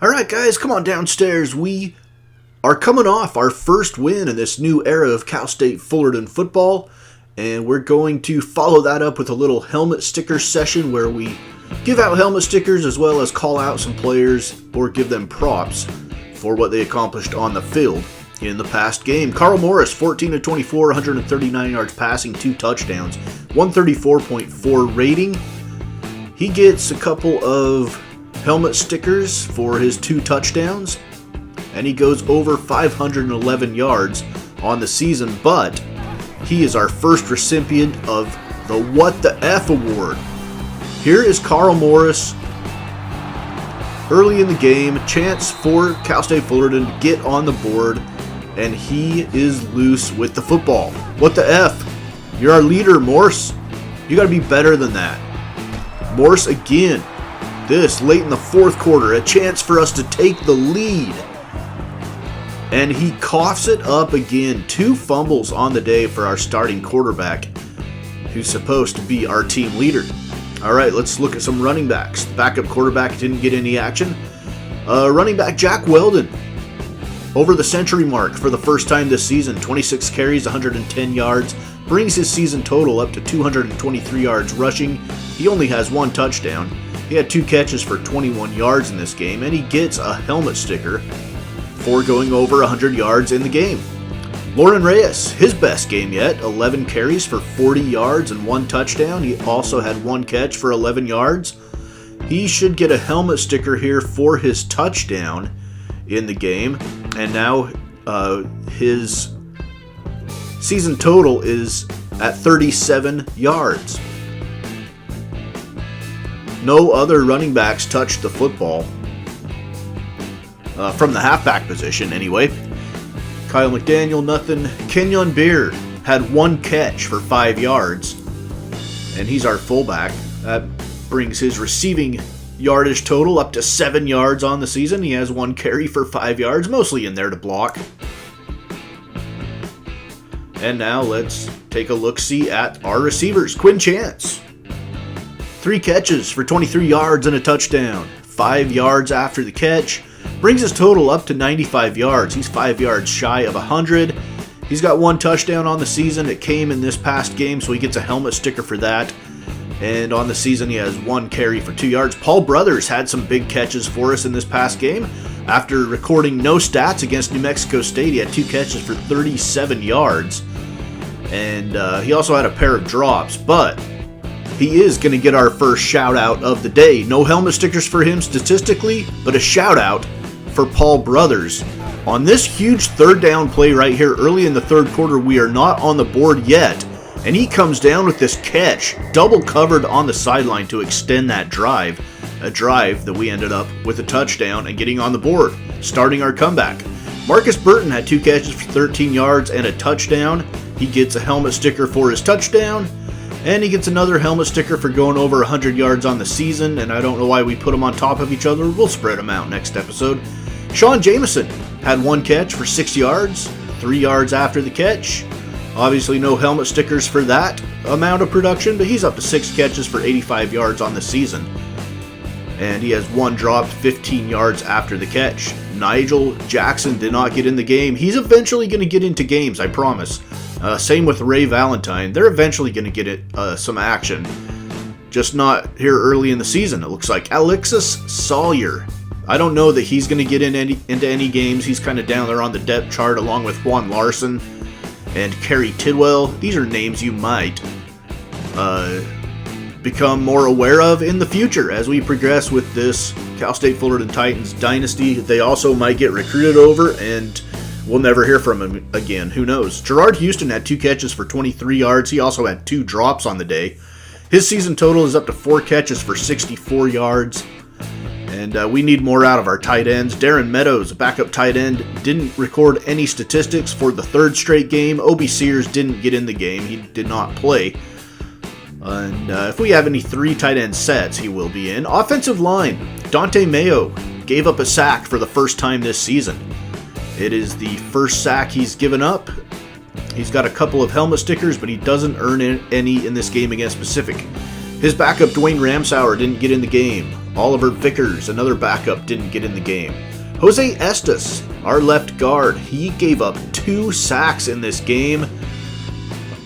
Alright guys, come on downstairs. We are coming off our first win in this new era of Cal State Fullerton football, and we're going to follow that up with a little helmet sticker session where we give out helmet stickers as well as call out some players or give them props for what they accomplished on the field in the past game. Carl Morris, 14 of 24, 139 yards passing, 2 touchdowns, 134.4 rating. He gets a couple of helmet stickers for his 2 touchdowns, and he goes over 511 yards on the season, but he is our first recipient of the What the F award. Here is Carl Morris early in the game, chance for Cal State Fullerton to get on the board, and he is loose with the football. What the F? You're our leader, Morse. You got to be better than that. Morse again. This late in the fourth quarter, a chance for us to take the lead. And he coughs it up again. 2 fumbles on the day for our starting quarterback, who's supposed to be our team leader. All right, let's look at some running backs. The backup quarterback didn't get any action. Running back Jack Weldon, over the century mark for the first time this season. 26 carries, 110 yards, brings his season total up to 223 yards rushing. He only has 1 touchdown. He had 2 catches for 21 yards in this game, and he gets a helmet sticker for going over 100 yards in the game. Lauren Reyes, his best game yet, 11 carries for 40 yards and 1 touchdown. He also had 1 catch for 11 yards. He should get a helmet sticker here for his touchdown in the game, and now his season total is at 37 yards. No other running backs touched the football. From the halfback position, anyway. Kyle McDaniel, nothing. Kenyon Beard had 1 catch for 5 yards, and he's our fullback. That brings his receiving yardage total up to 7 yards on the season. He has 1 carry for 5 yards, mostly in there to block. And now let's take a look-see at our receivers. Quinn Chance, 3 catches for 23 yards and a touchdown. 5 yards after the catch. Brings his total up to 95 yards. He's 5 yards shy of 100. He's got 1 touchdown on the season. It came in this past game, so he gets a helmet sticker for that. And on the season, he has 1 carry for 2 yards. Paul Brothers had some big catches for us in this past game. After recording no stats against New Mexico State, he had 2 catches for 37 yards. And he also had a pair of drops, but he is going to get our first shout out of the day. No helmet stickers for him statistically, but a shout out for Paul Brothers. On this huge 3rd down play right here early in the 3rd quarter, we are not on the board yet, and he comes down with this catch, double covered on the sideline to extend that drive. A drive that we ended up with a touchdown and getting on the board, starting our comeback. Marcus Burton had 2 catches for 13 yards and a touchdown. He gets a helmet sticker for his touchdown. And he gets another helmet sticker for going over 100 yards on the season, and I don't know why we put them on top of each other. We'll spread them out next episode. Sean Jameson had 1 catch for 6 yards, 3 yards after the catch. Obviously no helmet stickers for that amount of production, but he's up to 6 catches for 85 yards on the season. And he has 1 dropped, 15 yards after the catch. Nigel Jackson did not get in the game. He's eventually going to get into games, I promise. Same with Ray Valentine. They're eventually going to get some action. Just not here early in the season, it looks like. Alexis Sawyer. I don't know that he's going to get into any games. He's kind of down there on the depth chart along with Juan Larson and Kerry Tidwell. These are names you might become more aware of in the future as we progress with this Cal State Fullerton Titans dynasty. They also might get recruited over, and we'll never hear from him again. Who knows? Gerard Houston had 2 catches for 23 yards. He also had 2 drops on the day. His season total is up to 4 catches for 64 yards. And we need more out of our tight ends. Darren Meadows, a backup tight end, didn't record any statistics for the 3rd straight game. Obi Sears didn't get in the game. He did not play. And if we have any 3 tight end sets, he will be in. Offensive line, Dante Mayo gave up a sack for the first time this season. It is the first sack he's given up. He's got a couple of helmet stickers, but he doesn't earn any in this game against Pacific. His backup, Dwayne Ramsauer, didn't get in the game. Oliver Vickers, another backup, didn't get in the game. Jose Estes, our left guard, he gave up 2 sacks in this game.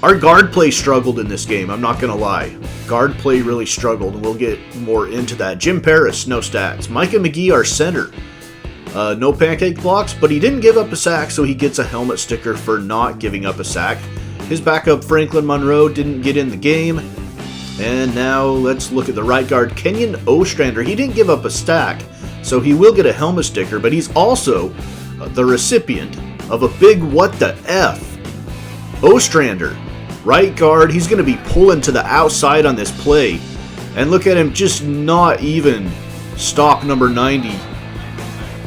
Our guard play struggled in this game, I'm not going to lie. Guard play really struggled, and we'll get more into that. Jim Paris, no stats. Micah McGee, our center, no pancake blocks, but he didn't give up a sack, so he gets a helmet sticker for not giving up a sack. His backup, Franklin Monroe, didn't get in the game. And now let's look at the right guard, Kenyon Ostrander. He didn't give up a sack, so he will get a helmet sticker, but he's also the recipient of a big what the F. Ostrander, right guard, he's going to be pulling to the outside on this play. And look at him just not even stop number 90.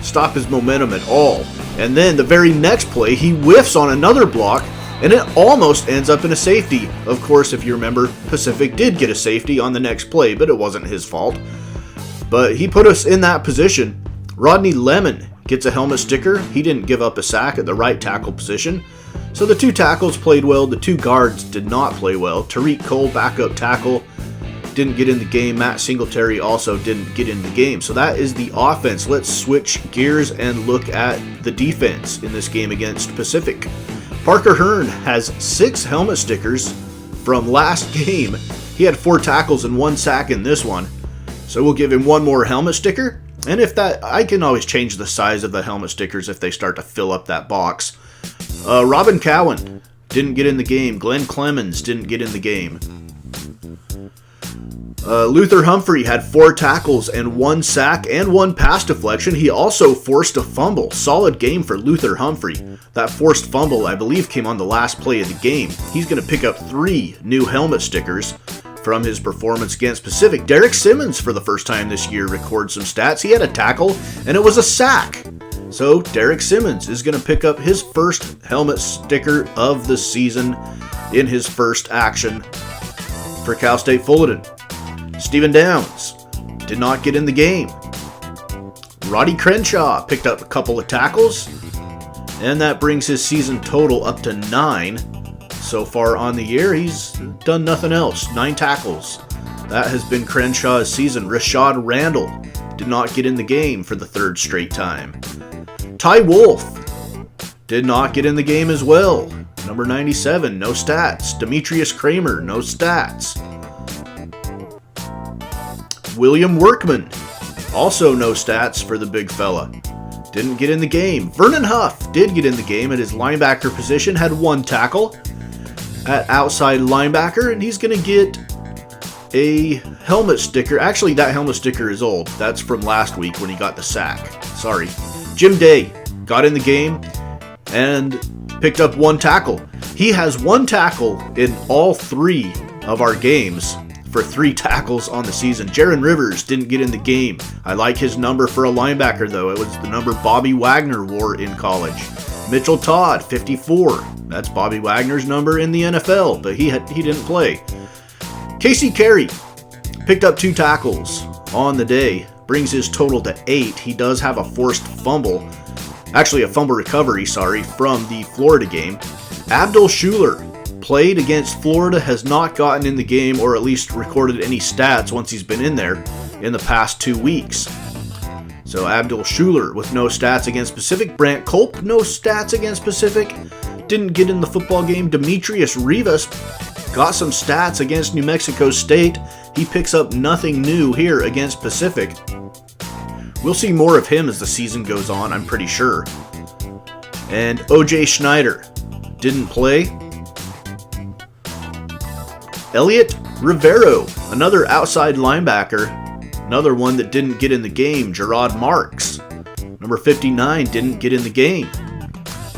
Stop his momentum at all. And then the very next play, he whiffs on another block, and it almost ends up in a safety. Of course, if you remember, Pacific did get a safety on the next play, but it wasn't his fault. But he put us in that position. Rodney Lemon gets a helmet sticker. He didn't give up a sack at the right tackle position. So the 2 tackles played well. The 2 guards did not play well. Tariq Cole, backup tackle, didn't get in the game. Matt Singletary also didn't get in the game. So that is the offense. Let's switch gears and look at the defense in this game against Pacific. Parker Hearn has 6 helmet stickers from last game. He had 4 tackles and 1 sack in this one. So we'll give him 1 more helmet sticker. And if that, I can always change the size of the helmet stickers if they start to fill up that box. Robin Cowan didn't get in the game. Glenn Clemens didn't get in the game. Luther Humphrey had 4 tackles and 1 sack and 1 pass deflection. He also forced a fumble. Solid game for Luther Humphrey. That forced fumble, I believe, came on the last play of the game. He's going to pick up 3 new helmet stickers from his performance against Pacific. Derek Simmons, for the first time this year, records some stats. He had a tackle, and it was a sack. So Derek Simmons is going to pick up his first helmet sticker of the season in his first action for Cal State Fullerton. Stephen Downs did not get in the game. Roddy Crenshaw picked up a couple of tackles, and that brings his season total up to 9. So far on the year, he's done nothing else. 9 tackles. That has been Crenshaw's season. Rashad Randall did not get in the game for the 3rd straight time. Ty Wolf did not get in the game as well. Number 97, no stats. Demetrius Kramer, no stats. William Workman, also no stats for the big fella. Didn't get in the game. Vernon Huff did get in the game at his linebacker position, had 1 tackle at outside linebacker, and he's going to get a helmet sticker. Actually, that helmet sticker is old. That's from last week when he got the sack. Sorry. Jim Day got in the game and picked up 1 tackle. He has 1 tackle in all 3 of our games for 3 tackles on the season. Jaron Rivers didn't get in the game. I like his number for a linebacker, though. It was the number Bobby Wagner wore in college. Mitchell Todd, 54. That's Bobby Wagner's number in the NFL, but he didn't play. Casey Carey picked up 2 tackles on the day, brings his total to 8. He does have a forced fumble, actually a fumble recovery, from the Florida game. Abdul Schuler played against Florida, has not gotten in the game or at least recorded any stats once he's been in there in the past 2 weeks. So Abdul Schuler with no stats against Pacific. Brant Culp, no stats against Pacific. Didn't get in the football game. Demetrius Rivas got some stats against New Mexico State. He picks up nothing new here against Pacific. We'll see more of him as the season goes on, I'm pretty sure. And OJ Schneider didn't play. Elliot Rivero, another outside linebacker, another one that didn't get in the game. Gerard Marks, number 59, didn't get in the game.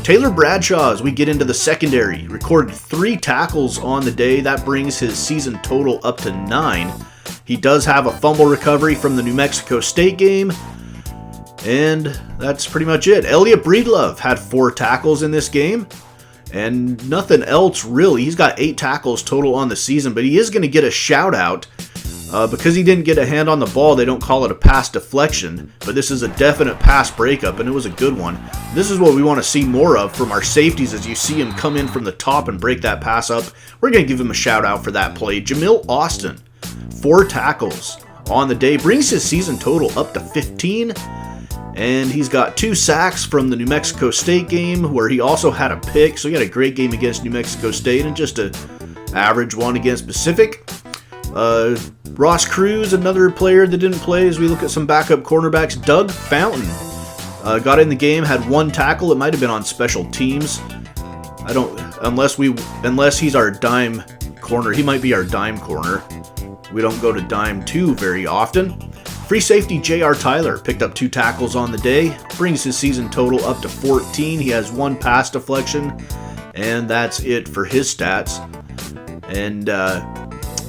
Taylor Bradshaw, as we get into the secondary, recorded 3 tackles on the day. That brings his season total up to 9. He does have a fumble recovery from the New Mexico State game. And that's pretty much it. Elliot Breedlove had 4 tackles in this game. And nothing else really. He's got 8 tackles total on the season, but he is going to get a shout out because he didn't get a hand on the ball. They don't call it a pass deflection, but this is a definite pass breakup, and it was a good one. This is what we want to see more of from our safeties. As you see him come in from the top and break that pass up, we're going to give him a shout out for that play. Jamil Austin, 4 tackles on the day, brings his season total up to 15. And he's got 2 sacks from the New Mexico State game, where he also had a pick. So he had a great game against New Mexico State and just an average one against Pacific. Ross Cruz, another player that didn't play as we look at some backup cornerbacks. Doug Fountain got in the game, had 1 tackle. It might have been on special teams. Unless he's our dime corner. He might be our dime corner. We don't go to dime too very often. Free safety J.R. Tyler picked up 2 tackles on the day, brings his season total up to 14. He has 1 pass deflection, and that's it for his stats. And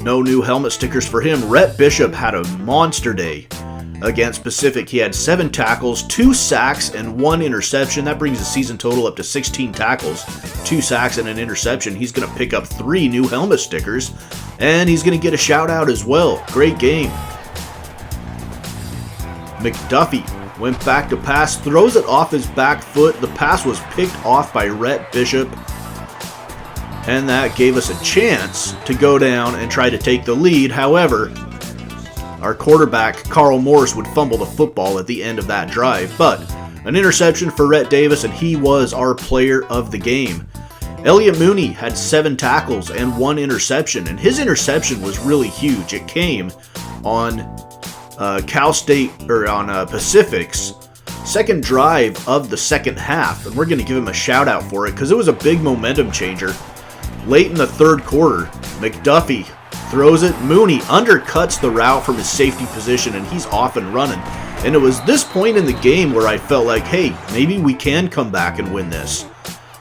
no new helmet stickers for him. Rhett Bishop had a monster day against Pacific. He had 7 tackles, 2 sacks, and 1 interception. That brings his season total up to 16 tackles, 2 sacks, and an interception. He's going to pick up 3 new helmet stickers, and he's going to get a shout out as well. Great game. McDuffie went back to pass, throws it off his back foot. The pass was picked off by Rhett Bishop, and that gave us a chance to go down and try to take the lead. However, our quarterback, Carl Morris, would fumble the football at the end of that drive, but an interception for Rhett Davis, and he was our player of the game. Elliot Mooney had 7 tackles and 1 interception, and his interception was really huge. It came on Cal State, or on Pacific's second drive of the second half, and we're going to give him a shout out for it because it was a big momentum changer. Late in the third quarter, McDuffie throws it. Mooney undercuts the route from his safety position, and he's off and running. And it was this point in the game where I felt like, hey, maybe we can come back and win this.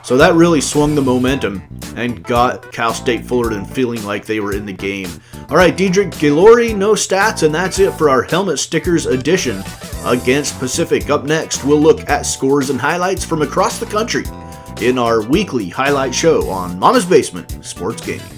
So that really swung the momentum and got Cal State Fullerton feeling like they were in the game. All right, Diedrich Galori, no stats, and that's it for our helmet stickers edition against Pacific. Up next, we'll look at scores and highlights from across the country in our weekly highlight show on Mama's Basement Sports Gaming.